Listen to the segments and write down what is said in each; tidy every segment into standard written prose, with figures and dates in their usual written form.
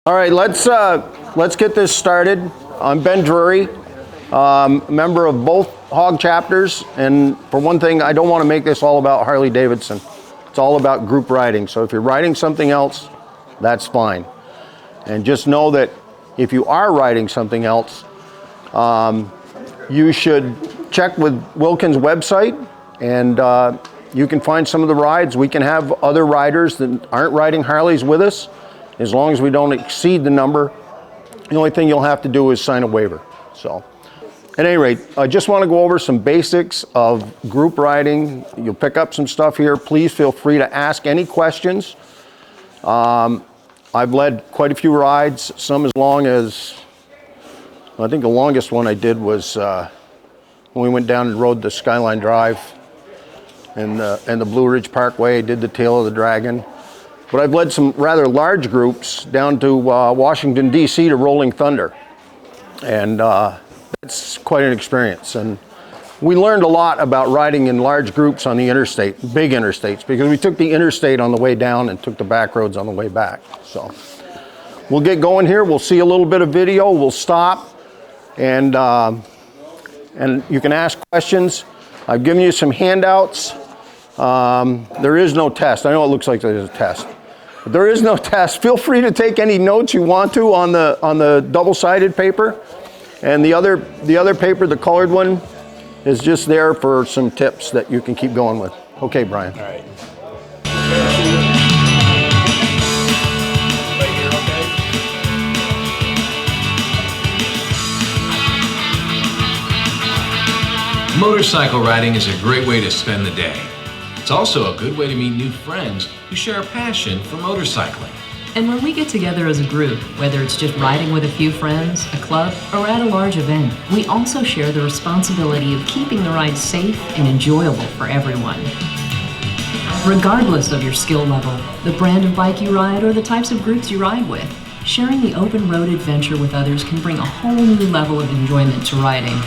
All right, let's get this started. I'm Ben Drury, member of both hog chapters, and for one thing, I don't want to make this all about Harley-Davidson. It's all about group riding, so if you're riding something else, that's fine. And just know that if you are riding something else, you should check with Wilkins' website, and you can find some of the rides. We can have other riders that aren't riding Harleys with us, as long as we don't exceed the number. The only thing you'll have to do is sign a waiver. So, at any rate, I just want to go over some basics of group riding. You'll pick up some stuff here. Please feel free to ask any questions. I've led quite a few rides, some as long as, I think the longest one I did was when we went down and rode the Skyline Drive and the Blue Ridge Parkway, did the Tail of the Dragon. But I've led some rather large groups down to Washington, D.C. to Rolling Thunder. And that's quite an experience. And we learned a lot about riding in large groups on the interstate, big interstates, because we took the interstate on the way down and took the back roads on the way back. So we'll get going here. We'll see a little bit of video. We'll stop. And you can ask questions. I've given you some handouts. There is no test. I know it looks like there's a test. But there is no test. Feel free to take any notes you want to on the double-sided paper. And the other paper, the colored one, is just there for some tips that you can keep going with. Okay, Brian. All right. Motorcycle riding is a great way to spend the day. It's also a good way to meet new friends who share a passion for motorcycling. And when we get together as a group, whether it's just riding with a few friends, a club, or at a large event, we also share the responsibility of keeping the ride safe and enjoyable for everyone. Regardless of your skill level, the brand of bike you ride, or the types of groups you ride with, sharing the open road adventure with others can bring a whole new level of enjoyment to riding.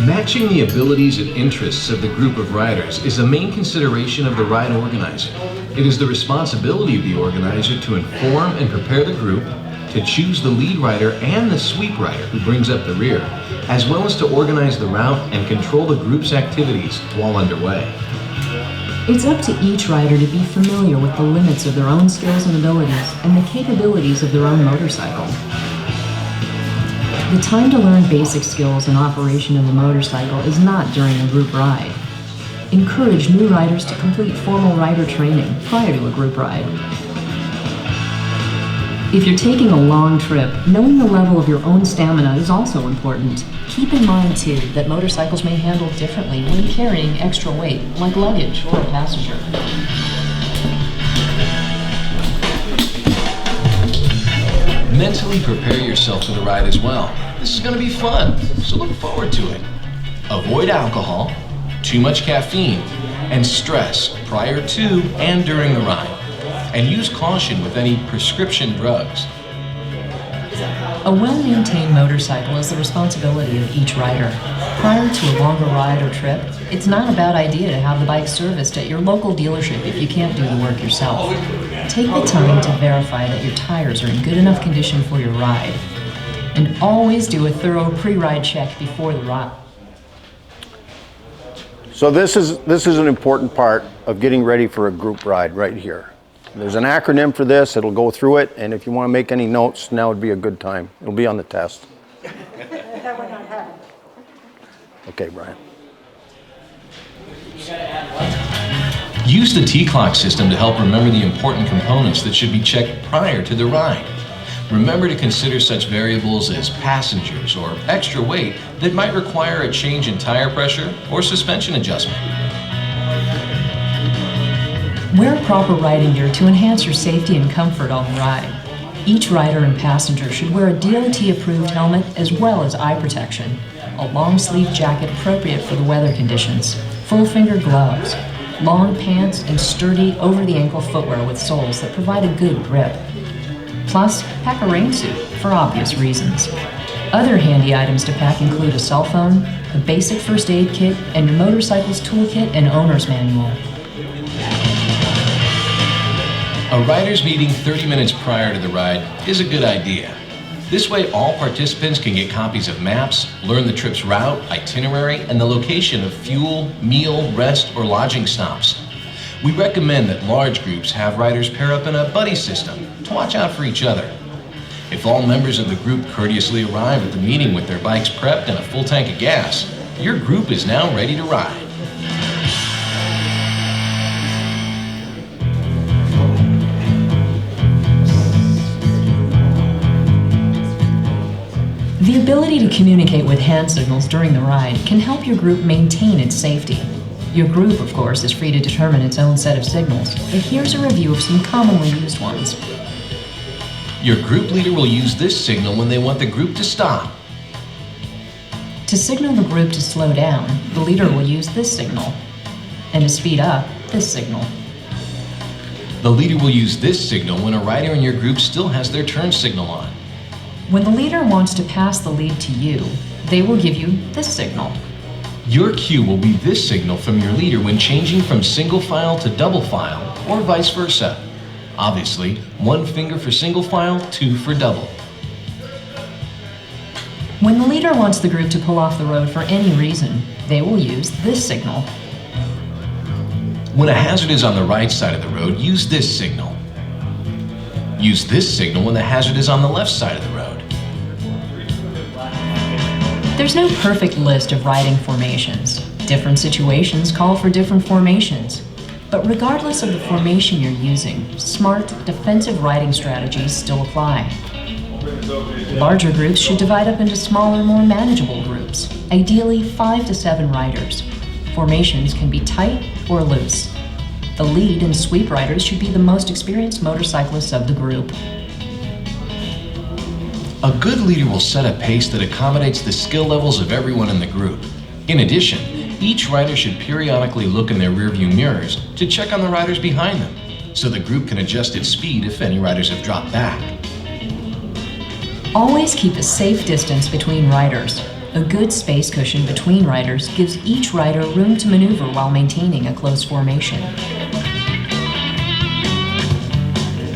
Matching the abilities and interests of the group of riders is the main consideration of the ride organizer. It is the responsibility of the organizer to inform and prepare the group, to choose the lead rider and the sweep rider who brings up the rear, as well as to organize the route and control the group's activities while underway. It's up to each rider to be familiar with the limits of their own skills and abilities and the capabilities of their own motorcycle. The time to learn basic skills and operation of a motorcycle is not during a group ride. Encourage new riders to complete formal rider training prior to a group ride. If you're taking a long trip, knowing the level of your own stamina is also important. Keep in mind, too, that motorcycles may handle differently when carrying extra weight, like luggage or a passenger. Mentally prepare yourself for the ride as well. This is going to be fun, so look forward to it. Avoid alcohol, too much caffeine, and stress prior to and during the ride. And use caution with any prescription drugs. A well-maintained motorcycle is the responsibility of each rider. Prior to a longer ride or trip, it's not a bad idea to have the bike serviced at your local dealership if you can't do the work yourself. Take the time to verify that your tires are in good enough condition for your ride. And always do a thorough pre-ride check before the ride. So this is an important part of getting ready for a group ride right here. There's an acronym for this. It'll go through it, and if you want to make any notes, now would be a good time. It'll be on the test. Okay, Brian. Use the T-clock system to help remember the important components that should be checked prior to the ride. Remember to consider such variables as passengers or extra weight that might require a change in tire pressure or suspension adjustment. Wear proper riding gear to enhance your safety and comfort on the ride. Each rider and passenger should wear a DOT-approved helmet as well as eye protection, a long-sleeve jacket appropriate for the weather conditions, full-finger gloves, long pants, and sturdy over-the-ankle footwear with soles that provide a good grip. Plus, pack a rain suit for obvious reasons. Other handy items to pack include a cell phone, a basic first aid kit, and your motorcycle's toolkit and owner's manual. A rider's meeting 30 minutes prior to the ride is a good idea. This way, all participants can get copies of maps, learn the trip's route, itinerary, and the location of fuel, meal, rest, or lodging stops. We recommend that large groups have riders pair up in a buddy system to watch out for each other. If all members of the group courteously arrive at the meeting with their bikes prepped and a full tank of gas, your group is now ready to ride. The ability to communicate with hand signals during the ride can help your group maintain its safety. Your group, of course, is free to determine its own set of signals, but here's a review of some commonly used ones. Your group leader will use this signal when they want the group to stop. To signal the group to slow down, the leader will use this signal. And to speed up, this signal. The leader will use this signal when a rider in your group still has their turn signal on. When the leader wants to pass the lead to you, they will give you this signal. Your cue will be this signal from your leader when changing from single file to double file, or vice versa. Obviously, 1 finger for single file, 2 for double. When the leader wants the group to pull off the road for any reason, they will use this signal. When a hazard is on the right side of the road, use this signal. Use this signal when the hazard is on the left side of the road. There's no perfect list of riding formations. Different situations call for different formations. But regardless of the formation you're using, smart, defensive riding strategies still apply. Larger groups should divide up into smaller, more manageable groups, ideally 5 to 7 riders. Formations can be tight or loose. The lead and sweep riders should be the most experienced motorcyclists of the group. A good leader will set a pace that accommodates the skill levels of everyone in the group. In addition, each rider should periodically look in their rearview mirrors to check on the riders behind them, so the group can adjust its speed if any riders have dropped back. Always keep a safe distance between riders. A good space cushion between riders gives each rider room to maneuver while maintaining a close formation.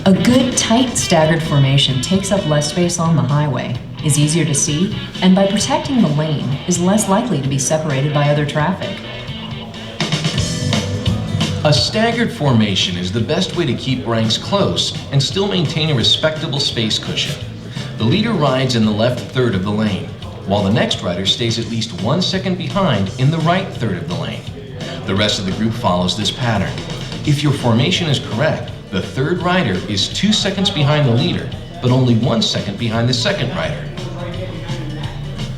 A good, tight, staggered formation takes up less space on the highway, is easier to see, and by protecting the lane, is less likely to be separated by other traffic. A staggered formation is the best way to keep ranks close and still maintain a respectable space cushion. The leader rides in the left third of the lane, while the next rider stays at least 1 second behind in the right third of the lane. The rest of the group follows this pattern. If your formation is correct, the third rider is 2 seconds behind the leader, but only 1 second behind the second rider.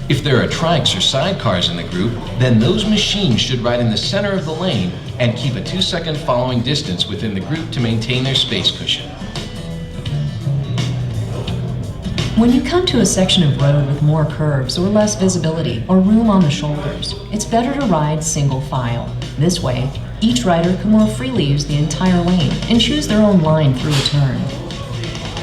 If there are trikes or sidecars in the group, then those machines should ride in the center of the lane and keep a 2-second following distance within the group to maintain their space cushion. When you come to a section of road with more curves or less visibility or room on the shoulders, it's better to ride single file. This way, each rider can more freely use the entire lane and choose their own line through a turn.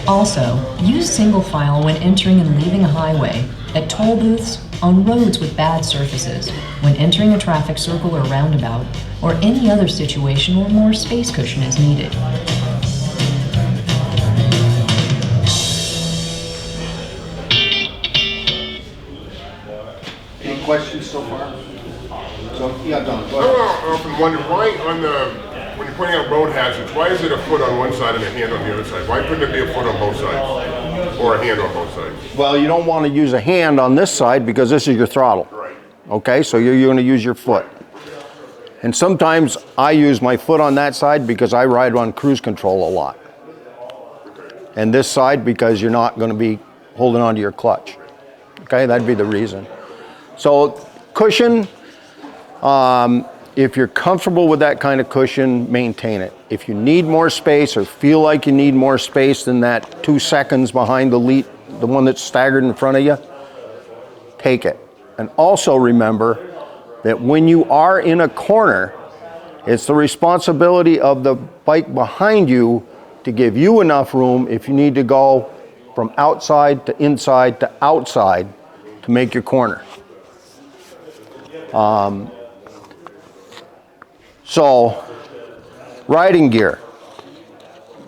Also, use single file when entering and leaving a highway, at toll booths, on roads with bad surfaces, when entering a traffic circle or roundabout, or any other situation where more space cushion is needed. Any questions so far? So, yeah, Don, go ahead. I often wonder why when you're pointing out road hazards, why is it a foot on one side and a hand on the other side? Why couldn't it be a foot on both sides? Or a hand on both sides? Well, you don't want to use a hand on this side because this is your throttle. Right. Okay, so you're going to use your foot. And sometimes I use my foot on that side because I ride on cruise control a lot. And this side because you're not going to be holding onto your clutch. Okay, that'd be the reason. So cushion, if you're comfortable with that kind of cushion, maintain it. If you need more space or feel like you need more space than that 2 seconds behind the lead, the one that's staggered in front of you, take it. And also remember that when you are in a corner, it's the responsibility of the bike behind you to give you enough room if you need to go from outside to inside to outside to make your corner. So, riding gear.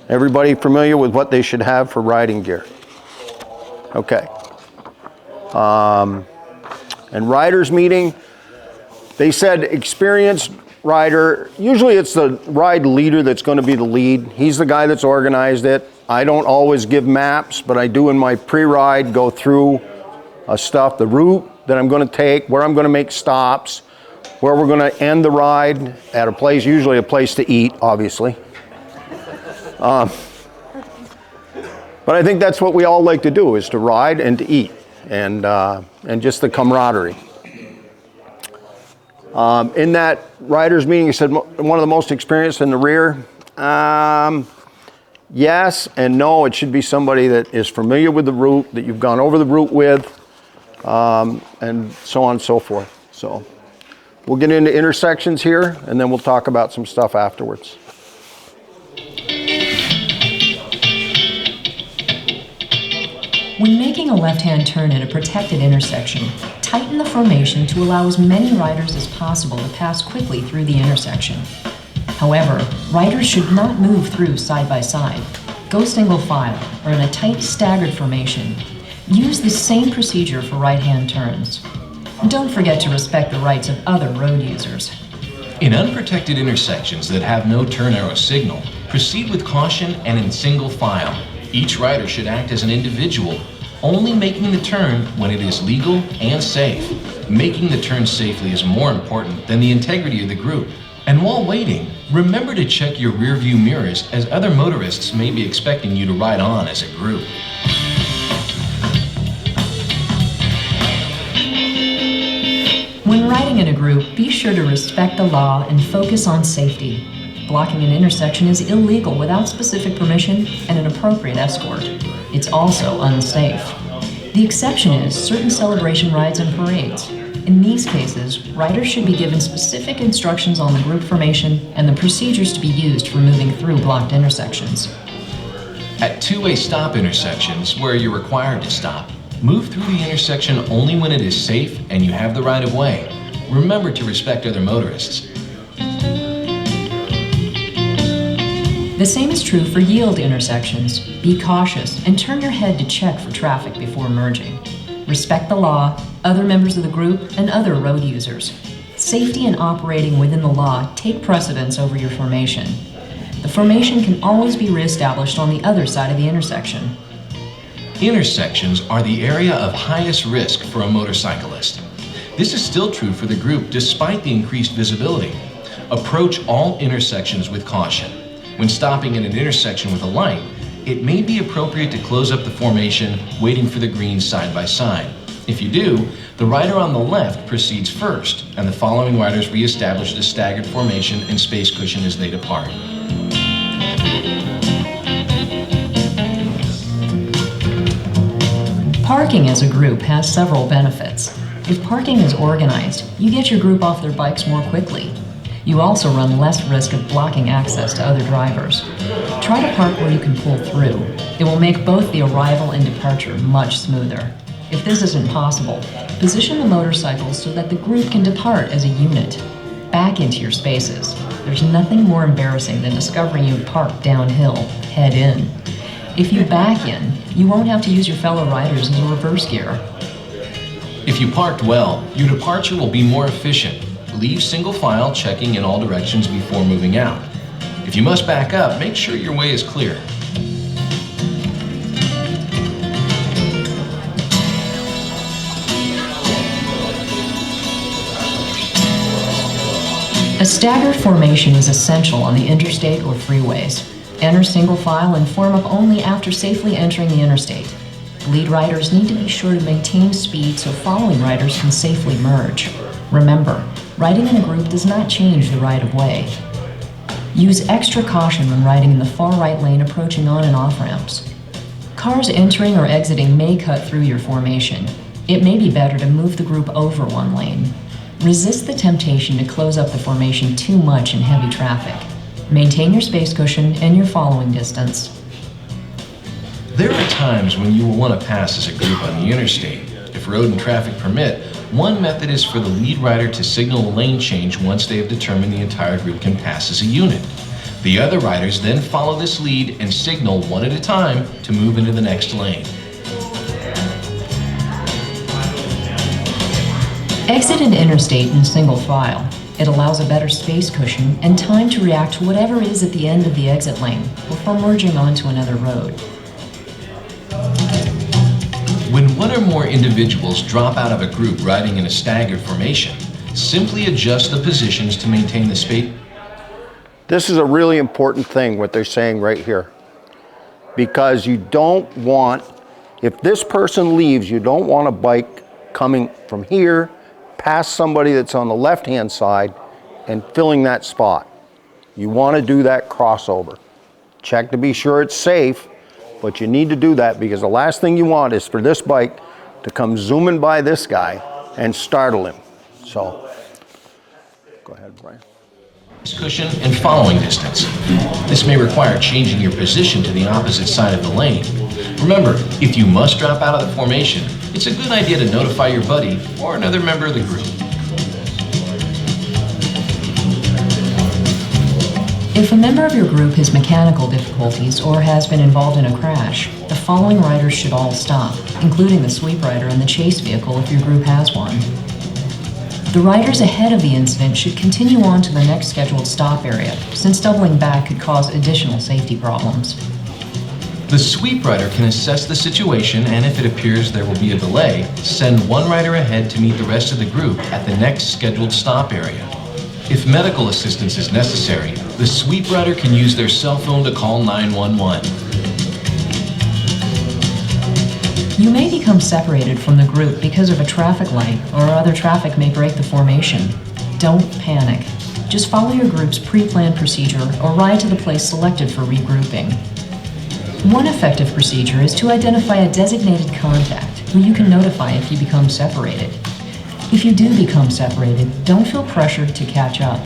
Everybody familiar with what they should have for riding gear? Okay. And riders meeting, they said experienced rider, usually it's the ride leader that's going to be the lead. He's the guy that's organized it. I don't always give maps, but I do in my pre-ride go through stuff, the route that I'm going to take, where I'm going to make stops, where we're going to end the ride at a place, usually a place to eat, obviously. But I think that's what we all like to do, is to ride and to eat, and just the camaraderie. In that riders meeting, he said one of the most experienced in the rear. Yes and no. It should be somebody that is familiar with the route, that you've gone over the route with, and so on and so forth. So we'll get into intersections here, and then we'll talk about some stuff afterwards. When making a left-hand turn at a protected intersection, tighten the formation to allow as many riders as possible to pass quickly through the intersection. However, riders should not move through side by side. Go single file or in a tight staggered formation. Use the same procedure for right-hand turns. And don't forget to respect the rights of other road users. In unprotected intersections that have no turn arrow signal, proceed with caution and in single file. Each rider should act as an individual, only making the turn when it is legal and safe. Making the turn safely is more important than the integrity of the group. And while waiting, remember to check your rearview mirrors, as other motorists may be expecting you to ride on as a group. When riding in a group, be sure to respect the law and focus on safety. Blocking an intersection is illegal without specific permission and an appropriate escort. It's also unsafe. The exception is certain celebration rides and parades. In these cases, riders should be given specific instructions on the group formation and the procedures to be used for moving through blocked intersections. At two-way stop intersections, where you're required to stop, move through the intersection only when it is safe and you have the right of way. Remember to respect other motorists. The same is true for yield intersections. Be cautious and turn your head to check for traffic before merging. Respect the law, other members of the group, and other road users. Safety and operating within the law take precedence over your formation. The formation can always be reestablished on the other side of the intersection. Intersections are the area of highest risk for a motorcyclist. This is still true for the group despite the increased visibility. Approach all intersections with caution. When stopping at an intersection with a light, it may be appropriate to close up the formation, waiting for the green side by side. If you do, the rider on the left proceeds first, and the following riders reestablish the staggered formation and space cushion as they depart. Parking as a group has several benefits. If parking is organized, you get your group off their bikes more quickly. You also run less risk of blocking access to other drivers. Try to park where you can pull through. It will make both the arrival and departure much smoother. If this isn't possible, position the motorcycles so that the group can depart as a unit. Back into your spaces. There's nothing more embarrassing than discovering you've parked downhill, head in. If you back in, you won't have to use your fellow riders as a reverse gear. If you parked well, your departure will be more efficient. Leave single file, checking in all directions before moving out. If you must back up, make sure your way is clear. A staggered formation is essential on the interstate or freeways. Enter single file and form up only after safely entering the interstate. Lead riders need to be sure to maintain speed so following riders can safely merge. Remember, riding in a group does not change the right of way. Use extra caution when riding in the far right lane approaching on and off ramps. Cars entering or exiting may cut through your formation. It may be better to move the group over one lane. Resist the temptation to close up the formation too much in heavy traffic. Maintain your space cushion and your following distance. There are times when you will want to pass as a group on the interstate. If if road and traffic permit, one method is for the lead rider to signal a lane change once they have determined the entire group can pass as a unit. The other riders then follow this lead and signal one at a time to move into the next lane. Exit an interstate in single file. It allows a better space cushion and time to react to whatever is at the end of the exit lane before merging onto another road. When one or more individuals drop out of a group riding in a staggered formation, simply adjust the positions to maintain the space. This is a really important thing, what they're saying right here. Because you don't want, if this person leaves, you don't want a bike coming from here past somebody that's on the left-hand side and filling that spot. You want to do that crossover. Check to be sure it's safe, but you need to do that because the last thing you want is for this bike to come zooming by this guy and startle him. So, go ahead, Brian. Cushion and following distance. This may require changing your position to the opposite side of the lane. Remember, if you must drop out of the formation, it's a good idea to notify your buddy or another member of the group. If a member of your group has mechanical difficulties or has been involved in a crash, the following riders should all stop, including the sweep rider and the chase vehicle if your group has one. The riders ahead of the incident should continue on to the next scheduled stop area, since doubling back could cause additional safety problems. The sweep rider can assess the situation, and if it appears there will be a delay, send one rider ahead to meet the rest of the group at the next scheduled stop area. If medical assistance is necessary, the sweep rider can use their cell phone to call 911. You may become separated from the group because of a traffic light or other traffic may break the formation. Don't panic. Just follow your group's pre-planned procedure or ride to the place selected for regrouping. One effective procedure is to identify a designated contact who you can notify if you become separated. If you do become separated, don't feel pressured to catch up,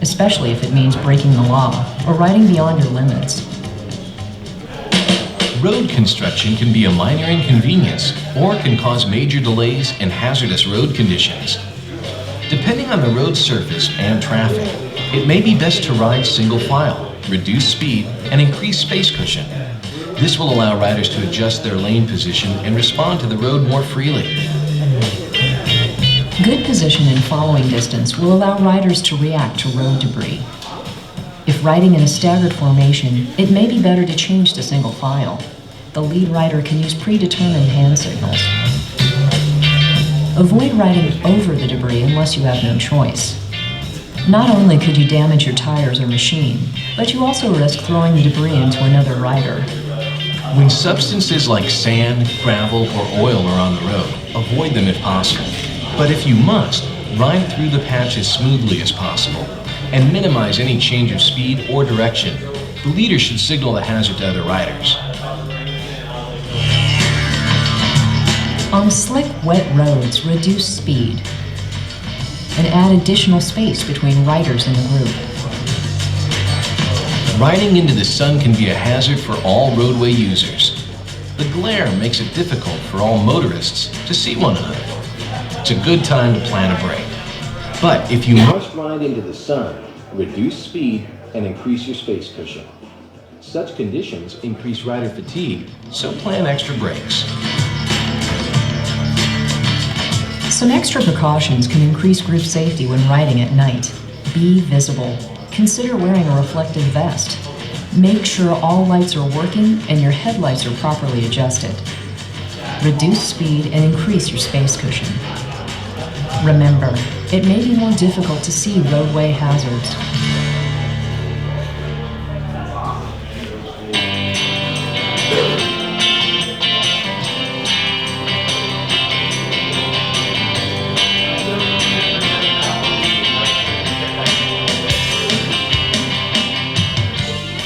especially if it means breaking the law or riding beyond your limits. Road construction can be a minor inconvenience or can cause major delays and hazardous road conditions. Depending on the road surface and traffic, it may be best to ride single file, reduce speed, and increase space cushion. This will allow riders to adjust their lane position and respond to the road more freely. Good position and following distance will allow riders to react to road debris. If riding in a staggered formation, it may be better to change to single file. The lead rider can use predetermined hand signals. Avoid riding over the debris unless you have no choice. Not only could you damage your tires or machine, but you also risk throwing the debris into another rider. When substances like sand, gravel, or oil are on the road, avoid them if possible. But if you must, ride through the patch as smoothly as possible and minimize any change of speed or direction. The leader should signal the hazard to other riders. On slick, wet roads, reduce speed and add additional space between riders in the group. Riding into the sun can be a hazard for all roadway users. The glare makes it difficult for all motorists to see one another. It's a good time to plan a break. But if you must ride into the sun, reduce speed and increase your space cushion. Such conditions increase rider fatigue, so plan extra breaks. Some extra precautions can increase group safety when riding at night. Be visible. Consider wearing a reflective vest. Make sure all lights are working and your headlights are properly adjusted. Reduce speed and increase your space cushion. Remember, it may be more difficult to see roadway hazards.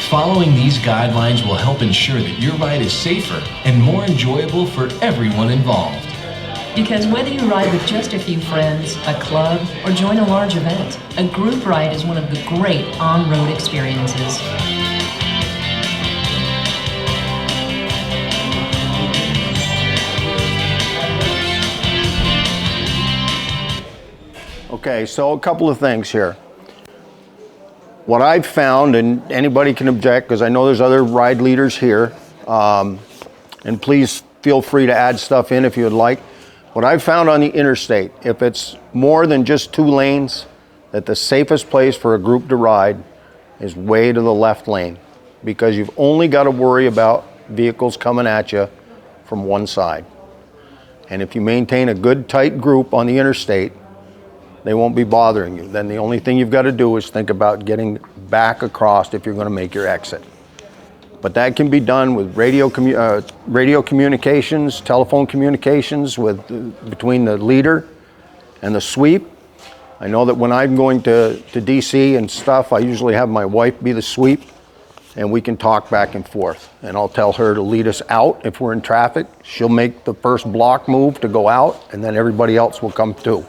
Following these guidelines will help ensure that your ride is safer and more enjoyable for everyone involved. Because whether you ride with just a few friends, a club, or join a large event, a group ride is one of the great on-road experiences. Okay, so a couple of things here. What I've found, and anybody can object because I know there's other ride leaders here, and please feel free to add stuff in if you would like. What I've found on the interstate, if it's more than just 2 lanes, that the safest place for a group to ride is way to the left lane, because you've only got to worry about vehicles coming at you from one side. And if you maintain a good tight group on the interstate, they won't be bothering you. Then the only thing you've got to do is think about getting back across if you're going to make your exit. But that can be done with radio communications, telephone communications between the leader and the sweep. I know that when I'm going to DC and stuff, I usually have my wife be the sweep, and we can talk back and forth. And I'll tell her to lead us out if we're in traffic. She'll make the first block move to go out, and then everybody else will come too.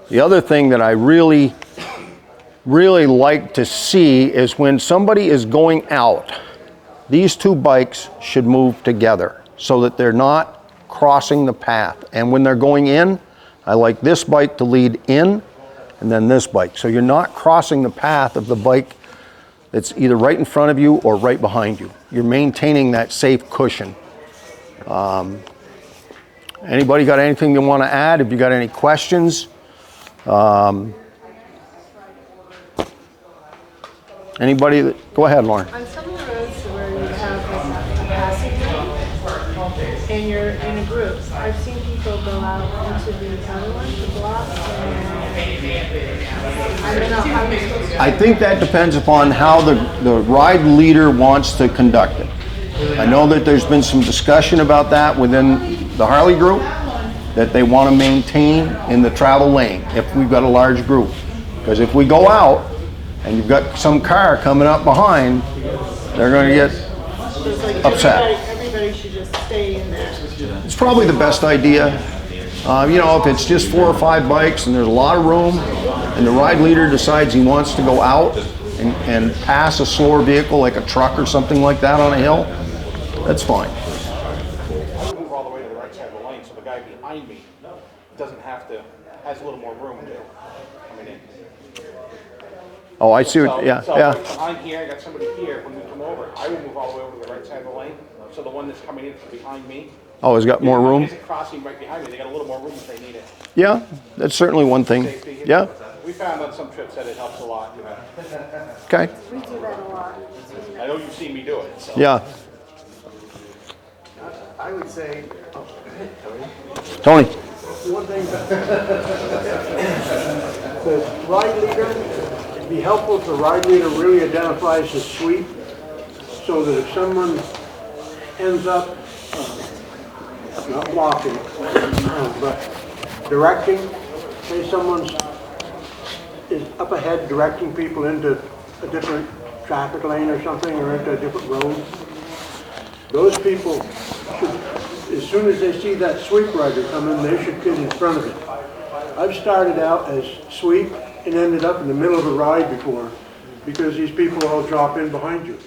The other thing that I really like to see is when somebody is going out, these 2 bikes should move together so that they're not crossing the path. And when they're going in, I like this bike to lead in and then this bike. So you're not crossing the path of the bike that's either right in front of you or right behind you. You're maintaining that safe cushion. Anybody got anything you want to add? If you got any questions? Anybody? Go ahead, Lauren. On some of the roads where you have like a passing lane and you're in a group, I've seen people go out into the other one, the block, and I don't know how you're supposed to. I think that depends upon how the ride leader wants to conduct it. I know that there's been some discussion about that within the Harley group, that they want to maintain in the travel lane if we've got a large group. Because if we go out and you've got some car coming up behind, they're going to get upset. Everybody should just stay in there. It's probably the best idea. You know, if it's just 4 or 5 bikes and there's a lot of room and the ride leader decides he wants to go out and pass a slower vehicle like a truck or something like that on a hill, that's fine. I would move all the way to the right side of the lane so the guy behind me doesn't have to, has a little more room coming in. Oh, I see what, So yeah. I'm here, I got somebody here, when we come over, I will move all the way over to the right side of the lane, so the one that's coming in from behind me. Oh, it's got more room? Isn't crossing right behind me, they got a little more room if they need it. Yeah, that's certainly one thing. Safety. Yeah, We found on some trips that it helps a lot, you know. okay, We do that a lot. I know you've seen me do it, so. yeah. I would say, Tony? one thing, the ride leader, it'd be helpful if the ride leader really identifies the sweep, so that if someone ends up, not blocking, but directing, say someone's is up ahead directing people into a different traffic lane or something, or into a different road, those people should, as soon as they see that sweep rider come in, they should get in front of it. I've started out as sweep and ended up in the middle of a ride before, because these people all drop in behind you.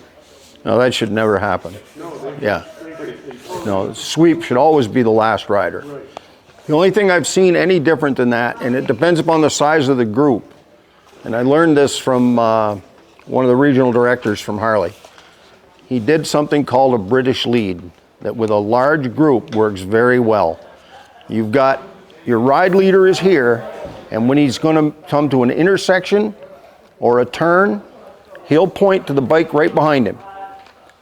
No, that should never happen. Yeah. No, sweep should always be the last rider. The only thing I've seen any different than that, and it depends upon the size of the group, and I learned this from one of the regional directors from Harley. He did something called a British lead that with a large group works very well. You've got your ride leader is here, and when he's going to come to an intersection or a turn, he'll point to the bike right behind him.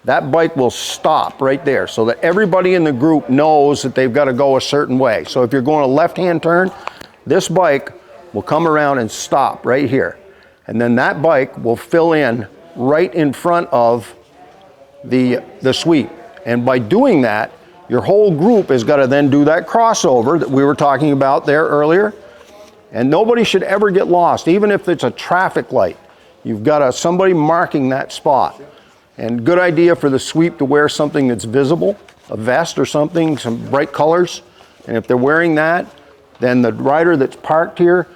That bike will stop right there so that everybody in the group knows that they've got to go a certain way. So if you're going a left-hand turn, this bike will come around and stop right here. And then that bike will fill in right in front of the sweep. And by doing that, your whole group has got to then do that crossover that we were talking about there earlier. And nobody should ever get lost, even if it's a traffic light. You've got somebody marking that spot. And good idea for the sweep to wear something that's visible, a vest or something, some bright colors. And if they're wearing that, then the rider that's parked here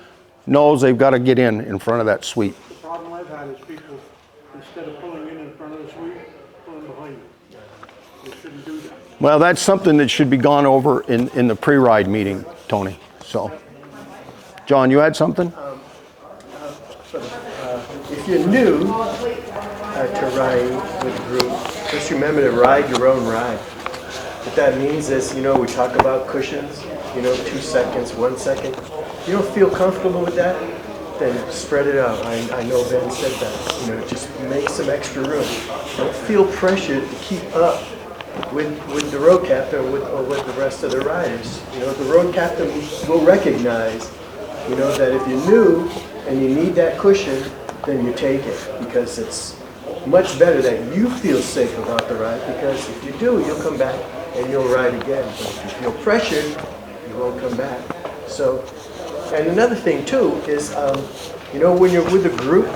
knows they've got to get in front of that sweep. The problem I've had is people, instead of pulling in front of the sweep, pulling behind you. They shouldn't do that. Well, that's something that should be gone over in the pre-ride meeting, Tony. So, John, you had something? if you're new to riding with a group, just remember to ride your own ride. What that means is, we talk about cushions, 2 seconds, 1 second. If you don't feel comfortable with that, then spread it out. I know Ben said that. Just make some extra room. Don't feel pressured to keep up with the road captain or with the rest of the riders. The road captain will recognize, that if you're new and you need that cushion, then you take it, because it's much better that you feel safe about the ride, because if you do, you'll come back and you'll ride again. But if you feel pressured, you won't come back. So, and another thing too is, when you're with a group,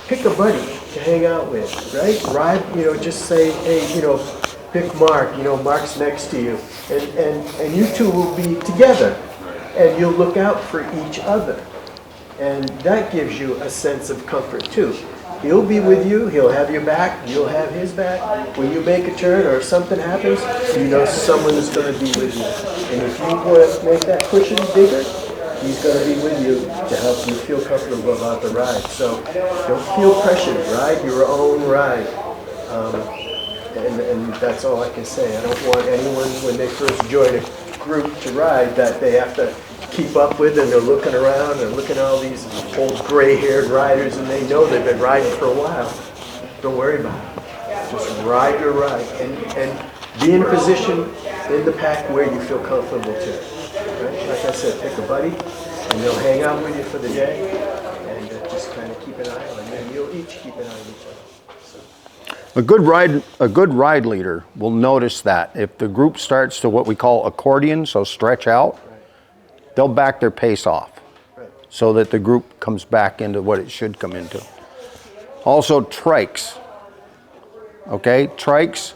pick a buddy to hang out with, right? Ride, just say, hey, pick Mark, Mark's next to you. And you two will be together, and you'll look out for each other. And that gives you a sense of comfort too. He'll be with you, he'll have your back, you'll have his back. When you make a turn or something happens, someone is going to be with you. And if you want to make that cushion bigger, he's going to be with you to help you feel comfortable about the ride. So don't feel pressured, ride your own ride. And that's all I can say. I don't want anyone, when they first join a group to ride, that they have to keep up with, and they're looking around and looking at all these old gray-haired riders, and they know they've been riding for a while. Don't worry about it. Just ride your ride, and be in a position in the pack where you feel comfortable too. Right? Like I said, pick a buddy, and they'll hang out with you for the day, and just kind of keep an eye on them, and you'll each keep an eye on each other. So. A good ride leader will notice that if the group starts to what we call accordion, so stretch out, they'll back their pace off so that the group comes back into what it should come into. Also, trikes. Okay, trikes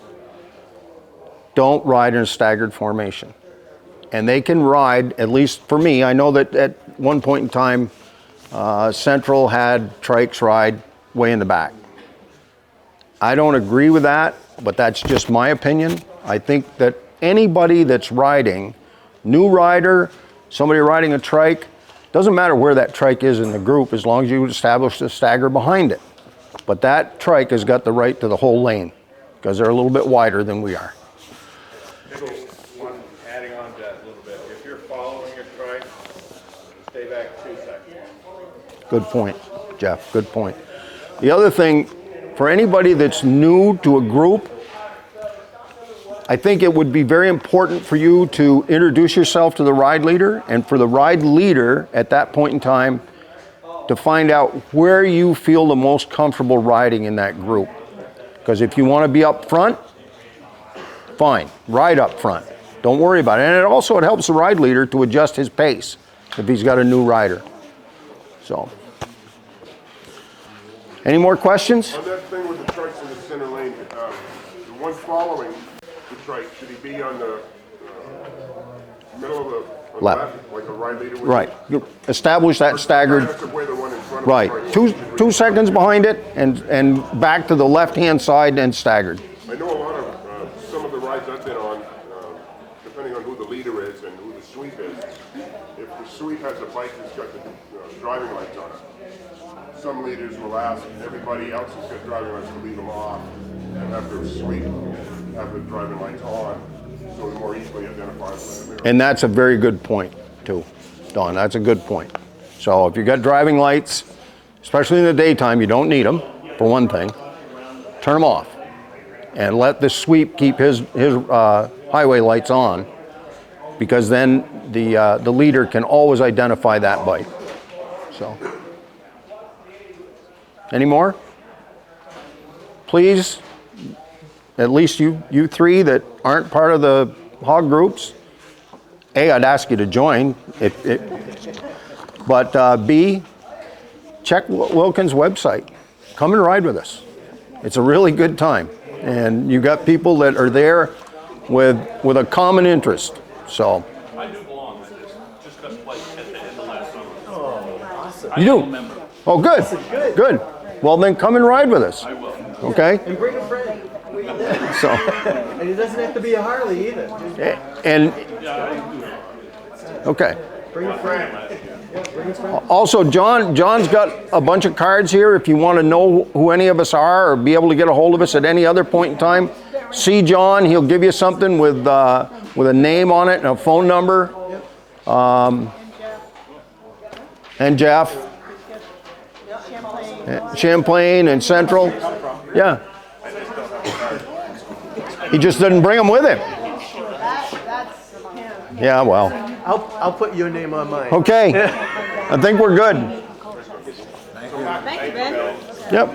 don't ride in a staggered formation. And they can ride, at least for me, I know that at one point in time, Central had trikes ride way in the back. I don't agree with that, but that's just my opinion. I think that anybody that's riding, new rider, somebody riding a trike, doesn't matter where that trike is in the group as long as you establish the stagger behind it. But that trike has got the right to the whole lane because they're a little bit wider than we are. Adding on to that a little bit, if you're following a trike, stay back 2 seconds. Good point, Jeff, good point. The other thing, for anybody that's new to a group, I think it would be very important for you to introduce yourself to the ride leader, and for the ride leader at that point in time to find out where you feel the most comfortable riding in that group. Because if you want to be up front, fine, ride up front. Don't worry about it. And it helps the ride leader to adjust his pace if he's got a new rider. So, any more questions? On that thing with the trikes in the center lane, the one following the trike, should he be on the middle of the left, like a ride leader would? Right. You establish that staggered. Right. 2 seconds behind it and back to the left-hand side and staggered. I know a lot of some of the rides I've been on, depending on who the leader is and who the sweep is. If the sweep has a bike that's got the driving lights on it, some leaders will ask everybody else who's got driving lights to leave them off and have their sweep have the driving lights on, so they're more easily identifiable. And that's a very good point, too, Don. That's a good point. So if you've got driving lights, especially in the daytime, you don't need them, for one thing. Turn them off. And let the sweep keep his highway lights on, because then the leader can always identify that bike. So, any more? Please, at least you three that aren't part of the hog groups, A, I'd ask you to join, but B, check Wilkins' website. Come and ride with us. It's a really good time. And you got people that are there with a common interest. So. I do belong with this, just because like at the end of last summer. Oh, awesome. You do? Oh, good. Good. Well, then come and ride with us. I will. Okay? And bring a friend. So. And it doesn't have to be a Harley either. And. Okay. Bring a friend. Also, John's got a bunch of cards here. If you want to know who any of us are or be able to get a hold of us at any other point in time, see John. He'll give you something with a name on it and a phone number. And Jeff. Champlain and Central. Yeah. He just didn't bring them with him. Yeah, well. I'll put your name on mine. Okay. I think we're good. Thank you, Ben. Yep.